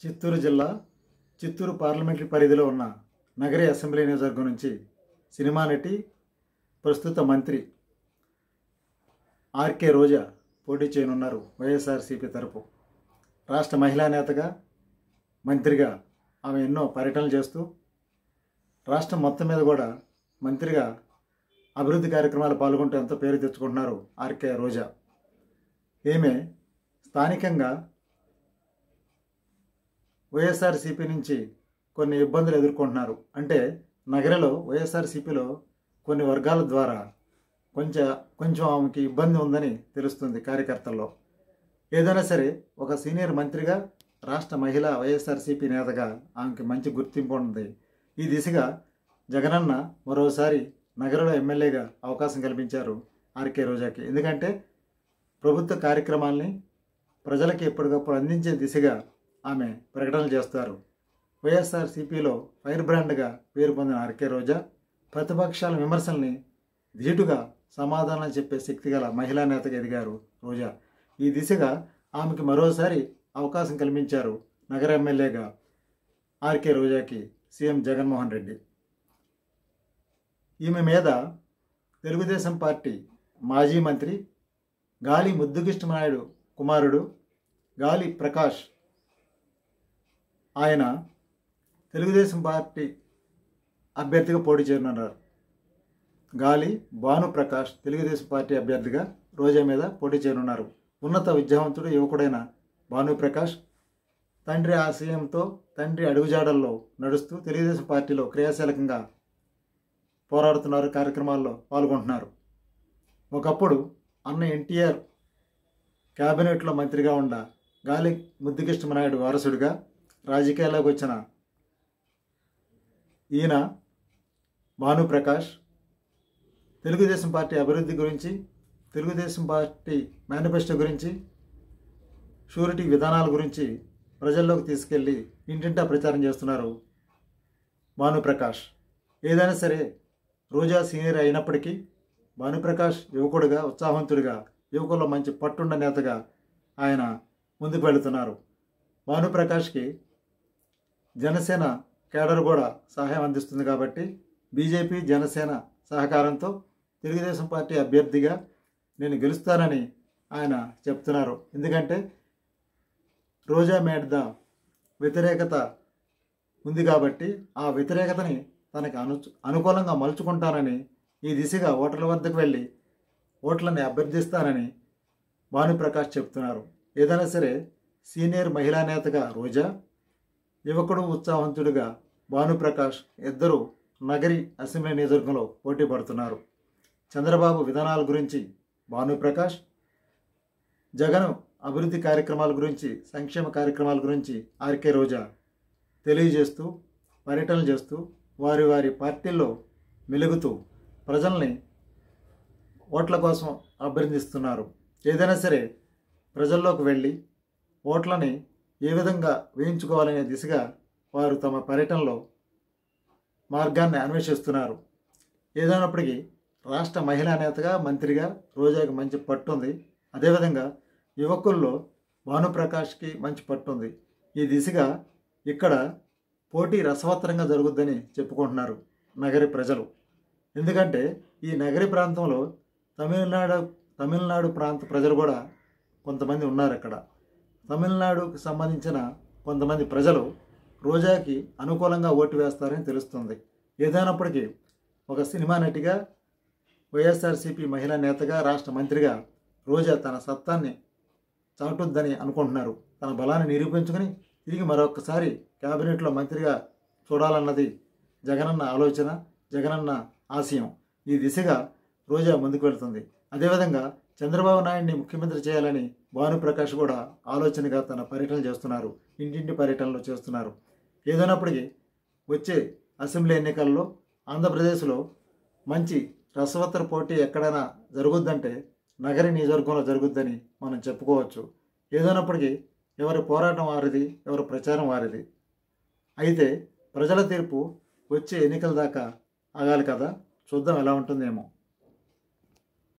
చిత్తూరు జిల్లా చిత్తూరు పార్లమెంటరీ పరిధిలో ఉన్న నగరి అసెంబ్లీ నియోజకవర్గం నుంచి సినిమా నటి ప్రస్తుత మంత్రి ఆర్కే రోజా పోటీ చేయనున్నారు. వైఎస్ఆర్సీపీ తరపు రాష్ట్ర మహిళా నేతగా మంత్రిగా ఆమె ఎన్నో పర్యటనలు చేస్తూ రాష్ట్రం మొత్తం మీద కూడా మంత్రిగా అభివృద్ధి కార్యక్రమాలు పాల్గొంటూ ఎంతో పేరు తెచ్చుకుంటున్నారు ఆర్కే రోజా. ఈమె స్థానికంగా వైఎస్ఆర్సీపీ నుంచి కొన్ని ఇబ్బందులు ఎదుర్కొంటున్నారు. అంటే నగరంలో వైఎస్ఆర్సీపీలో కొన్ని వర్గాల ద్వారా కొంచెం ఆమెకి ఇబ్బంది ఉందని తెలుస్తుంది కార్యకర్తల్లో. ఏదైనా సరే ఒక సీనియర్ మంత్రిగా రాష్ట్ర మహిళా వైఎస్ఆర్సీపీ నేతగా ఆమెకి మంచి గుర్తింపు ఉంది. ఈ దిశగా జగనన్న మరోసారి నగరంలో ఎమ్మెల్యేగా అవకాశం కల్పించారు ఆర్కే రోజాకి. ఎందుకంటే ప్రభుత్వ కార్యక్రమాల్ని ప్రజలకి ఎప్పటికప్పుడు అందించే దిశగా ఆమె ప్రకటనలు చేస్తారు. వైఎస్ఆర్సీపీలో ఫైర్ బ్రాండ్గా పేరు పొందిన ఆర్కే రోజా ప్రతిపక్షాల విమర్శల్ని ధీటుగా సమాధానం చెప్పే శక్తి గల మహిళా నేతగా ఎదిగారు రోజా. ఈ దిశగా ఆమెకి మరోసారి అవకాశం కల్పించారు నగర ఎమ్మెల్యేగా ఆర్కే రోజాకి సీఎం జగన్మోహన్ రెడ్డి. ఈమె మీద తెలుగుదేశం పార్టీ మాజీ మంత్రి గాలి ముద్దుకృష్ణనాయుడు కుమారుడు గాలి ప్రకాష్, ఆయన తెలుగుదేశం పార్టీ అభ్యర్థిగా పోటీ చేయనున్నారు. గాలి భానుప్రకాష్ తెలుగుదేశం పార్టీ అభ్యర్థిగా రోజా మీద పోటీ చేయనున్నారు. ఉన్నత విద్యావంతుడు యువకుడైన భానుప్రకాష్ తండ్రి ఆశయంతో తండ్రి అడుగుజాడల్లో నడుస్తూ తెలుగుదేశం పార్టీలో క్రియాశీలకంగా పోరాడుతున్నారు, కార్యక్రమాల్లో పాల్గొంటున్నారు. ఒకప్పుడు అన్న ఎన్టీఆర్ క్యాబినెట్లో మంత్రిగా ఉన్న గాలి ముద్దుకృష్ణనాయుడు వారసుడిగా రాజకీయాల్లోకి వచ్చిన ఈయన భానుప్రకాష్ తెలుగుదేశం పార్టీ అభివృద్ధి గురించి, తెలుగుదేశం పార్టీ మేనిఫెస్టో గురించి, షూరిటీ విధానాల గురించి ప్రజల్లోకి తీసుకెళ్ళి ఇంటింటా ప్రచారం చేస్తున్నారు భానుప్రకాష్. ఏదైనా సరే రోజా సీనియర్ అయినప్పటికీ భానుప్రకాష్ యువకుడిగా, ఉత్సాహవంతుడిగా, యువకుల్లో మంచి పట్టున్న నేతగా ఆయన ముందుకు వెళుతున్నారు. భానుప్రకాష్కి జనసేన కేడర్ కూడా సహాయం అందిస్తుంది కాబట్టి బీజేపీ జనసేన సహకారంతో తెలుగుదేశం పార్టీ అభ్యర్థిగా నేను గెలుస్తానని ఆయన చెప్తున్నారు. ఎందుకంటే రోజా మీద వ్యతిరేకత ఉంది కాబట్టి ఆ వ్యతిరేకతని తనకి అనుకూలంగా మలుచుకుంటానని, ఈ దిశగా ఓటర్ల వద్దకు వెళ్ళి ఓట్లని అభ్యర్థిస్తానని భానుప్రకాష్ చెప్తున్నారు. ఏదైనా సరే సీనియర్ మహిళా నేతగా రోజా, యువకుడు ఉత్సాహవంతుడిగా భానుప్రకాష్ ఇద్దరు నగరి అసెంబ్లీ నియోజకవర్గంలో పోటీ పడుతున్నారు. చంద్రబాబు విధానాల గురించి భానుప్రకాష్, జగన్ అభివృద్ధి కార్యక్రమాల గురించి, సంక్షేమ కార్యక్రమాల గురించి ఆర్కే రోజా తెలియజేస్తూ పర్యటనలు చేస్తూ వారి వారి పార్టీల్లో మెలుగుతూ ప్రజల్ని ఓట్ల కోసం అభ్యర్థిస్తున్నారు. ఏదైనా సరే ప్రజల్లోకి వెళ్ళి ఓట్లని ఏ విధంగా వేయించుకోవాలనే దిశగా వారు తమ పర్యటనలో మార్గాన్ని అన్వేషిస్తున్నారు. ఏదైనప్పటికీ రాష్ట్ర మహిళా నేతగా మంత్రిగా రోజాకి మంచి పట్టుంది. అదేవిధంగా యువకుల్లో భానుప్రకాష్కి మంచి పట్టుంది. ఈ దిశగా ఇక్కడ పోటీ రసవత్తరంగా జరుగుద్దని చెప్పుకుంటున్నారు నగరి ప్రజలు. ఎందుకంటే ఈ నగరి ప్రాంతంలో తమిళనాడు ప్రాంత ప్రజలు కూడా కొంతమంది ఉన్నారు. ఇక్కడ తమిళనాడుకు సంబంధించిన కొంతమంది ప్రజలు రోజాకి అనుకూలంగా ఓటు వేస్తారని తెలుస్తుంది. ఏదైనప్పటికీ ఒక సినిమా నటిగా, వైఎస్ఆర్సీపీ మహిళా నేతగా, రాష్ట్ర మంత్రిగా రోజా తన సత్తాన్ని చాటుద్దని అనుకుంటున్నారు. తన బలాన్ని నిరూపించుకుని తిరిగి మరొకసారి క్యాబినెట్లో మంత్రిగా చూడాలన్నది జగనన్న ఆలోచన, జగనన్న ఆశయం. ఈ దిశగా రోజా ముందుకు వెళ్తుంది. అదేవిధంగా చంద్రబాబు నాయుడిని ముఖ్యమంత్రి చేయాలని భానుప్రకాష్ కూడా ఆలోచనగా తన పర్యటనలు చేస్తున్నారు, ఇంటింటి పర్యటనలు చేస్తున్నారు. ఏదైనప్పటికీ వచ్చే అసెంబ్లీ ఎన్నికల్లో ఆంధ్రప్రదేశ్లో మంచి రసవత్తర పోటీ ఎక్కడైనా జరుగుద్దంటే నగరి నియోజకవర్గంలో జరుగుద్దని మనం చెప్పుకోవచ్చు. ఏదైనప్పటికీ ఎవరి పోరాటం వారిది, ఎవరి ప్రచారం వారిది. అయితే ప్రజల తీర్పు వచ్చే ఎన్నికల దాకా ఆగాలి కదా, చూద్దాం ఎలా ఉంటుందేమో.